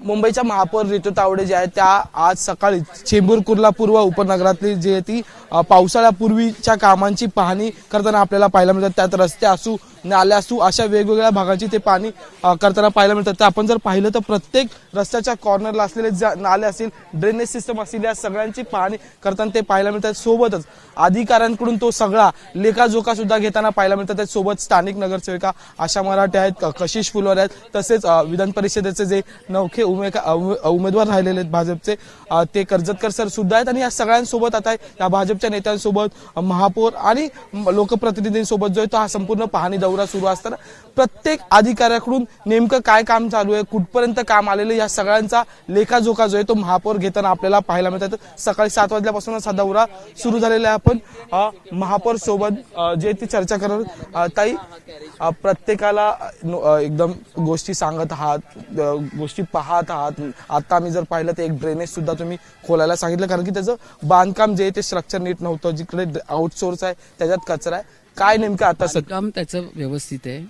मुंबईच्या महापौर रितू तावडे जे आहेत त्या आज सकाळी चेंबूर कुर्ला पूर्व उपनगरातली जी आहे ती पावसाळ्यापूर्वीच्या कामांची पाहणी करताना आपल्याला पाहायला मिळतात। त्यात रस्ते असू, नाले असू, अशा वेगवेगळ्या भागाची ते पाणी करताना पाहायला मिळतात। तर आपण जर पाहिलं तर प्रत्येक रस्त्याच्या कॉर्नरला असलेले नाले असतील, ड्रेनेज सिस्टम असतील, या सगळ्यांची पाहणी करताना ते पाहायला मिळतात। सोबतच अधिकाऱ्यांकडून तो सगळा लेखाजोखा सुद्धा घेताना पाहायला मिळतात। सोबत स्थानिक नगरसेविका आशा मराठे आहेत, कशिश फुलवार आहेत, तसेच विधान परिषदेचे जे नौखे उमेदवार राहिलेले आहेत भाजपचे ते कर्जतकर सर सुद्धा आहेत। आणि या सगळ्यांसोबत आता या भाजपच्या नेत्यांसोबत महापौर आणि लोकप्रतिनिधींसोबत जो आहे तो हा संपूर्ण पाहणी दौरा सुरू असताना प्रत्येक अधिकाऱ्याकडून नेमकं काय काम चालू आहे, कुठपर्यंत काम आलेलं, या सगळ्यांचा लेखाजोखा जो आहे तो महापौर घेताना आपल्याला पाहायला मिळतात। सकाळी 7 वाजल्यापासूनच हा दौरा सुरू झालेला आहे। आपण महापौर सोबत जे ती चर्चा करणार ताई, प्रत्येकाला एकदम गोष्टी सांगत आहात, गोष्टी पाहत आहात। आता आम्ही जर पाहिलं तर एक ड्रेनेज सुद्धा तुम्ही खोलायला सांगितलं, कारण की त्याचं बांधकाम जे आहे ते स्ट्रक्चर नीट नव्हतं, जिकडे आउटसोर्स आहे त्याच्यात कचरा आहे। काय नेमकं आता काम त्याचं व्यवस्थित आहे।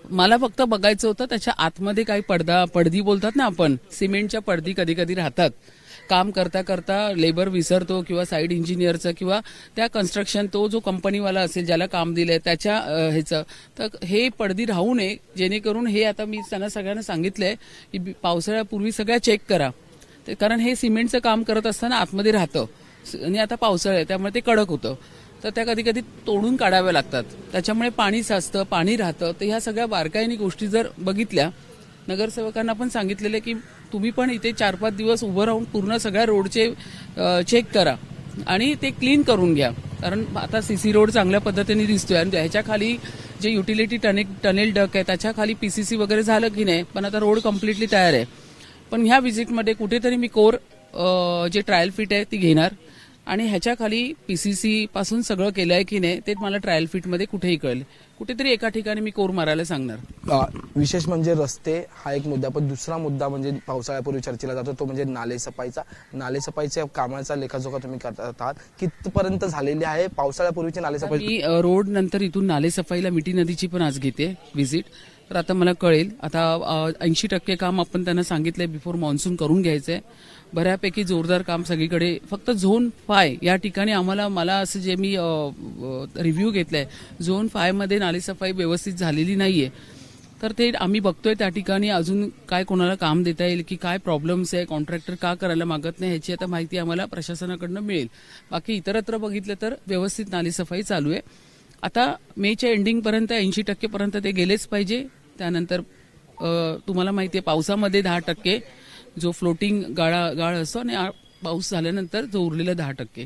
मला फक्त बघायचं होतं त्याच्या आतमध्ये काही पडदी बोलतात ना आपण, सिमेंटच्या पडदी कधी कधी राहतात। काम करता करता लेबर विसरतो किंवा साईड इंजिनियरचं किंवा त्या कन्स्ट्रक्शन तो जो कंपनीवाला असेल ज्याला काम दिलंय त्याच्या ह्याचं, तर हे पडदी राहू नये, जेणेकरून हे आता मी त्यांना सगळ्यांना सांगितलंय की पावसाळ्यापूर्वी सगळ्या चेक करा, कारण हे सिमेंटचं काम करत असताना आतमध्ये राहतं आणि आता पावसाळा आहे त्यामुळे ते कडक होतं, तर त्या कधी कधी तोडून काढाव्या लागतात, त्याच्यामुळे पाणी साचतं, पाणी राहतं। तर ह्या सगळ्या बारकाईने गोष्टी जर बघितल्या, नगरसेवकांना पण सांगितलेलं की तुम्ही पण इथे 4-5 दिवस उभं राहून पूर्ण सगळ्या रोडचे चेक करा आणि ते क्लीन करून घ्या, कारण आता सीसी रोड चांगल्या पद्धतीने दिसतोय आणि ह्याच्या खाली जे युटिलिटी टनेल डक आहे त्याच्या खाली पीसीसी वगैरे झालं की नाही, पण आता रोड कम्प्लिटली तयार आहे। पण ह्या व्हिजिटमध्ये कुठेतरी मी कोर जे ट्रायल फिट आहे ती घेणार आणि ह्याच्या खाली पीसीसी पासून सगळं केलंय की नाही ते मला ट्रायल फिट मध्ये कुठेही कळेल, कुठेतरी एका ठिकाणी मी कोर मारायला सांगणार। विशेष म्हणजे रस्ते हा एक मुद्दा, पण दुसरा मुद्दा म्हणजे पावसाळ्यापूर्वी चर्चेला जातो तो म्हणजे नालेसफाईच्या कामाचा लेखाजोखा तुम्ही करत आहात, कितपर्यंत झालेली आहे पावसाळ्यापूर्वीची नालेसफाई? मी रोड नंतर इथून नालेसफाईला मिठी नदीची पण आज घेते व्हिजिट, तर आता मला कळेल। आता 80% काम आपण त्यांना सांगितलंय बिफोर मान्सून करून घ्यायचंय, बऱ्यापैकी जोरदार काम सगळीकडे। फक्त झोन 5 या ठिकाणी मला असं जे मी रिव्ह्यू घेतलाय, झोन 5 मध्ये नालेसफाई व्यवस्थित झालेली नाहीये, तर ते आम्ही बघतोय त्या ठिकाणी अजून काय कोणाला काम देता येईल की काय प्रॉब्लेम्स आहे, कॉन्ट्रॅक्टर का करायला मागत नाही, ह्याची आता माहिती आम्हाला प्रशासनाकडनं मिळेल। बाकी इतरत्र बघितलं तर व्यवस्थित नालेसफाई चालू आहे। आता मेच्या एंडिंग पर्यंत 80% पर्यंत ते गेलेच पाहिजे। त्यानंतर तुम्हाला माहिती आहे पावसामध्ये 10% जो फ्लोटिंग गाळ असतो आणि पाऊस झाल्यानंतर जो उरलेला 10%,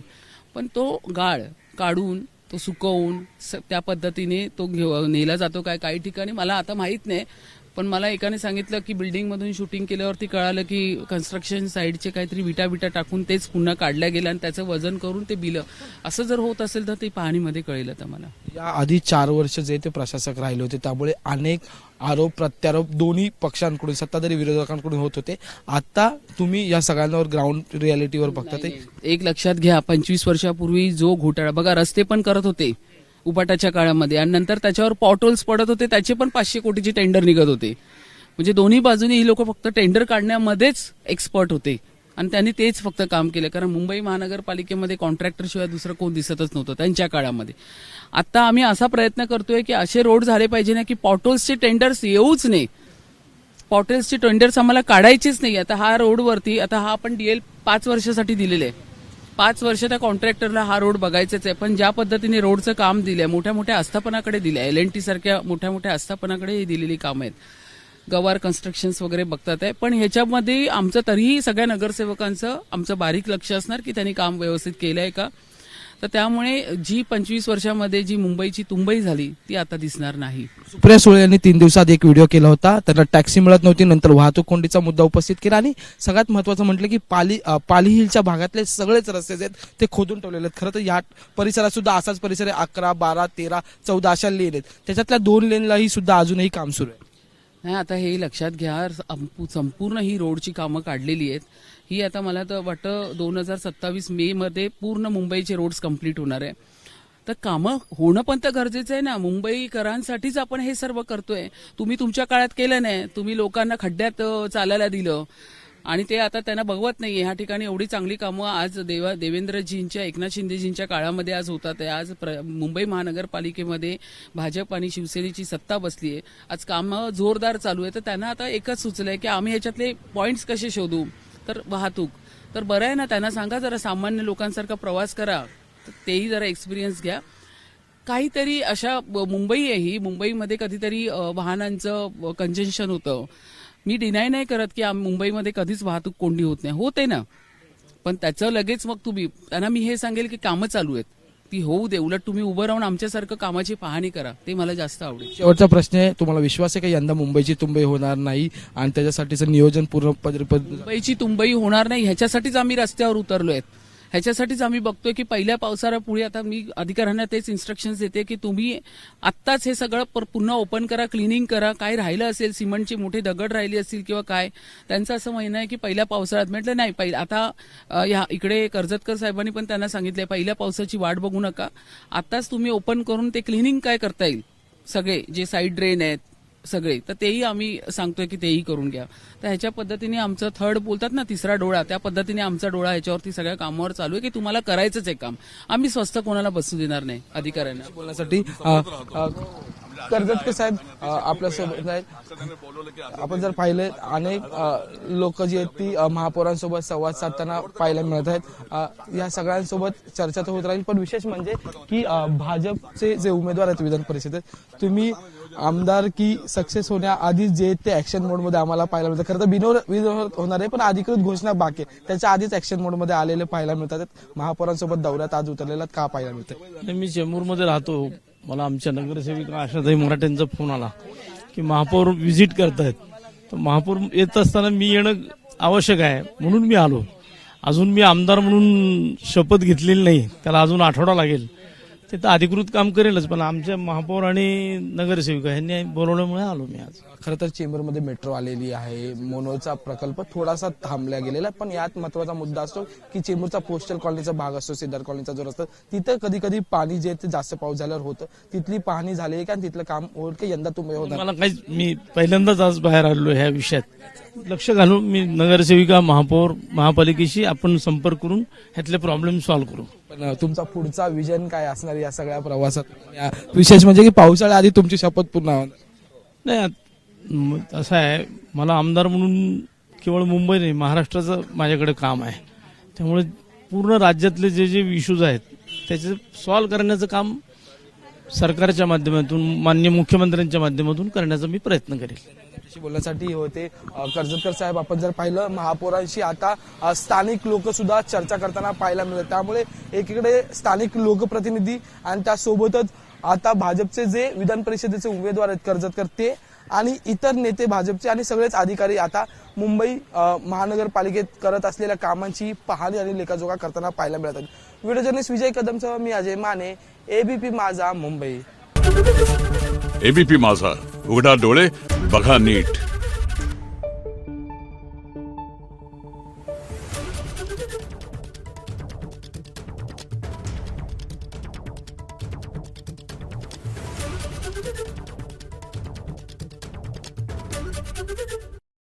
पण तो गाळ काढून तो सुकवून त्या पद्धतीने तो नेला जातो काय काही ठिकाणी मला आता माहित नाही, पण मला एकाने सांगितलं की बिल्डिंग मधून शूटिंग केल्यावरती कळालं की कन्स्ट्रक्शन साईडचे काहीतरी विटा टाकून तेच पुन्हा काढल्या गेलं आणि त्याचं वजन करून ते बिलं, असं जर होत असेल तर ते पाहणीमध्ये कळेल। आता मला या आधी 4 वर्ष जे ते प्रशासक राहिले होते त्यामुळे अनेक आरोप प्रत्यारोप दोन्ही पक्षांकडून, सत्ताधारी विरोधकांकडून होत होते। आता तुम्ही या सगळ्यांवर ग्राउंड रियालिटीवर बघता ते एक लक्षात घ्या, 25 वर्षापूर्वी जो घोटाळा बघा, रस्ते पण करत होते उपाटाच्या काळामध्ये आणि नंतर त्याच्यावर पॉटहोल्स पडत होते, त्याचे पण 500 कोटीचे टेंडर निघत होते। म्हणजे दोन्ही बाजूनी ही लोक फक्त टेंडर काढण्यामध्येच एक्सपर्ट होते आणि त्यांनी तेच फक्त काम केलं, कारण मुंबई महानगरपालिकेमध्ये कॉन्ट्रॅक्टर शिवाय दुसरं कोण दिसतच नव्हतं त्यांच्या काळामध्ये। आता आम्ही असा प्रयत्न करतोय की असे रोड झाले पाहिजे ना की पॉटहोल्सचे टेंडर्स येऊच नाही, पॉटहोल्सचे टेंडर्स आम्हाला काढायचेच नाही। आता हा रोडवरती आता हा आपण डीएल 5 वर्षासाठी दिलेले आहे, 5 वर्ष त्या कॉन्ट्रॅक्टरला हा रोड बघायचाच आहे, पण ज्या पद्धतीने रोडचं काम दिलंय, मोठ्या मोठ्या आस्थापनाकडे दिलंय, LNT सारख्या मोठ्या मोठ्या आस्थापनाकडे ही दिलेली कामं आहेत, गवार कन्स्ट्रक्शन्स वगैरे बघतात आहे, पण ह्याच्यामध्ये आमचं तरीही सगळ्या नगरसेवकांचं आमचं बारीक लक्ष असणार की त्यांनी काम व्यवस्थित केलंय का। तर त्यामुळे जी 25 वर्षामध्ये जी मुंबईची तुंबई झाली ती आता दिसणार नाही। सुप्रिया सुळे यांनी 3 दिवसात एक व्हिडिओ केला होता, त्यांना टॅक्सी मिळत नव्हती, नंतर वाहतूक कोंडीचा मुद्दा उपस्थित केला आणि सगळ्यात महत्त्वाचं म्हटलं की पाली हिलच्या भागातले सगळेच रस्ते जे आहेत ते खोदून ठेवलेले आहेत। खरं तर या परिसरात सुद्धा असाच परिसर आहे, 11, 12, 13, 14 अशा लेन आहेत, त्याच्यातल्या 2 लेनलाही सुद्धा अजूनही काम सुरू आहे। नाही, आता हे लक्षात घ्या, संपूर्ण ही रोडची कामं काढलेली आहेत, ही आता मला तर वाटतं 2027 मे मध्ये पूर्ण मुंबईचे रोड्स कंप्लीट होणार आहे। तर कामं होणं पण तर गरजेचं आहे ना, मुंबईकरांसाठीच आपण हे सर्व करतोय। तुम्ही तुमच्या काळात केलं नाही, तुम्ही लोकांना खड्ड्यात चालायला दिलं, आणि ते आता त्यांना बघवत नाहीये. ह्या ठिकाणी एवढी चांगली कामं आज देवेंद्रजींच्या, एकनाथ शिंदेजींच्या काळामध्ये आज होतात आहे. आज मुंबई महानगरपालिकेमध्ये भाजप आणि शिवसेनेची सत्ता बसली आहे. आज कामं जोरदार चालू आहे. तर त्यांना आता एकच सुचलंय की आम्ही याच्यातले पॉइंट्स कसे शोधू. तर वाहतूक तर बरं आहे ना, त्यांना सांगा जरा सामान्य लोकांसारखा प्रवास करा, तर तेही जरा एक्सपिरियन्स घ्या. काहीतरी अशा मुंबई आहे ही, मुंबईमध्ये कधीतरी वाहनांचं कंजेशन होतं. मी डिनाय नाही करत की मुंबईमध्ये कधीच वाहतूक कोंडी होत नाही, होते ना, पण त्याचं लगेच मग तुम्ही त्यांना मी हे सांगेल की कामं चालू आहेत ती होऊ दे. उलट तुम्ही उभं राहून आमच्यासारखं कामाची पाहणी करा, ते मला जास्त आवडेल. शेवटचा प्रश्न आहे, तुम्हाला विश्वास आहे का यंदा मुंबईची तुंबई होणार नाही आणि त्याच्यासाठीचं नियोजन पूर्ण मुंबईची तुंबई होणार नाही ह्याच्यासाठीच आम्ही रस्त्यावर उतरलोय. ह्याच्यासाठीच आम्ही बघतोय की पहिल्या पावसाळ्यापुढे आता मी अधिकाऱ्यांना तेच इन्स्ट्रक्शन्स देते की तुम्ही आत्ताच हे सगळं पुन्हा ओपन करा, क्लिनिंग करा. काय राहिलं असेल, सिमेंटची मोठी दगड राहिली असतील किंवा काय, त्यांचं असं म्हणणं आहे की पहिल्या पावसाळ्यात. म्हटलं नाही, आता इकडे कर्जतकर साहेबांनी पण त्यांना सांगितलंय पहिल्या पावसाची वाट बघू नका, आत्ताच तुम्ही ओपन करून ते क्लिनिंग काय करता येईल, सगळे जे साईड ड्रेन आहेत सगळे, तर तेही आम्ही सांगतोय की तेही करून घ्या. तर ह्याच्या पद्धतीने आमचं थर्ड बोलतात ना, तिसरा डोळा, त्या पद्धतीने आमचा डोळा ह्याच्यावरती सगळ्या कामावर चालू आहे की तुम्हाला करायचंच आहे काम. आम्ही स्वस्त कोणाला बसू देणार नाही अधिकाऱ्यांना. बोलण्यासाठी कर्जतकर साहेब आपल्यासोबत आहेत. आपण जर पाहिलं अनेक लोक जी आहेत ती महापौरांसोबत संवाद साधताना पाहायला मिळत आहेत. या सगळ्यांसोबत चर्चा तर होत राहील, पण विशेष म्हणजे की भाजपचे जे उमेदवार आहेत विधान परिषदेत, तुम्ही आमदार की सक्सेस होण्याआधी जे ते ऍक्शन मोडमध्ये आम्हाला पाहायला मिळतं. खरं तर बिनविरोध होणार आहे, पण अधिकृत घोषणा बाकी आहे, त्याच्या आधीच ऍक्शन मोडमध्ये आलेले पाहायला मिळतात. महापौरांसोबत दौऱ्यात आज उतरलेला का पाहायला मिळतं? मी चेंबूरमध्ये राहतो. मला आमच्या नगरसेविका आशाताई मराठेंचा फोन आला की महापौर व्हिजिट करतायत. तर महापौर येत असताना मी येणं आवश्यक आहे म्हणून मी आलो. अजून मी आमदार म्हणून शपथ घेतलेली नाही, त्याला अजून आठवडा लागेल. ते तर अधिकृत काम करेलच, पण आमच्या महापौर आणि नगरसेविका यांनी बोलवल्यामुळे आलो मी आज. खरं तर चेंबूरमध्ये मेट्रो आलेली आहे, मोनोचा प्रकल्प थोडासा थांबला गेलेला, पण यात महत्वाचा मुद्दा असतो की चेंबूरचा पोस्टल कॉलनीचा भाग असतो, सिद्धार्थ कॉलनीचा जो रस्ता, तिथं कधी कधी पाणी जे ते जास्त पाऊस झाल्यावर होतं. तिथली पाहणी झाली आहे का, तिथलं काम होईल की यंदा तुम्ही होणार? मला काहीच, मी पहिल्यांदाच आज बाहेर आलेलो ह्या विषयात लक्ष घालून. मी नगरसेविका, महापौर, महापालिकेशी आपण संपर्क करून ह्यातले प्रॉब्लेम सॉल्व्ह करू. पण तुमचा पुढचा विजन काय असणार या सगळ्या प्रवासात? विशेष म्हणजे की पावसाळ्या आधी तुमची शपथ पूर्ण होणार नाही. असं आहे, मला आमदार म्हणून केवळ मुंबई नाही, महाराष्ट्राचं माझ्याकडे काम आहे. त्यामुळे पूर्ण राज्यातले जे जे इश्यूज आहेत त्याचे सॉल्व्ह करण्याचं काम सरकारच्या माध्यमातून, माननीय मुख्यमंत्र्यांच्या माध्यमातून करण्याचा मी प्रयत्न करेल. बोलण्यासाठी होते कर्जतकर साहेब. आपण जर पाहिलं महापौरांशी आता स्थानिक लोक सुद्धा चर्चा करताना पाहायला मिळतात. त्यामुळे एकीकडे स्थानिक लोकप्रतिनिधी आणि त्यासोबतच आता भाजपचे जे विधान परिषदेचे उमेदवार आहेत कर्जतकर, ते आणि इतर नेते भाजपचे आणि सगळेच अधिकारी आता मुंबई महानगरपालिकेत करत असलेल्या कामांची पाहणी आणि लेखाजोखा करताना पाहायला मिळतात. व्हिडिओ जर्नलिस्ट विजय कदमसह मी अजय माने, एबीपी माझा, मुंबई. एबीपी माझा, उघडा डोळे बघा नीट.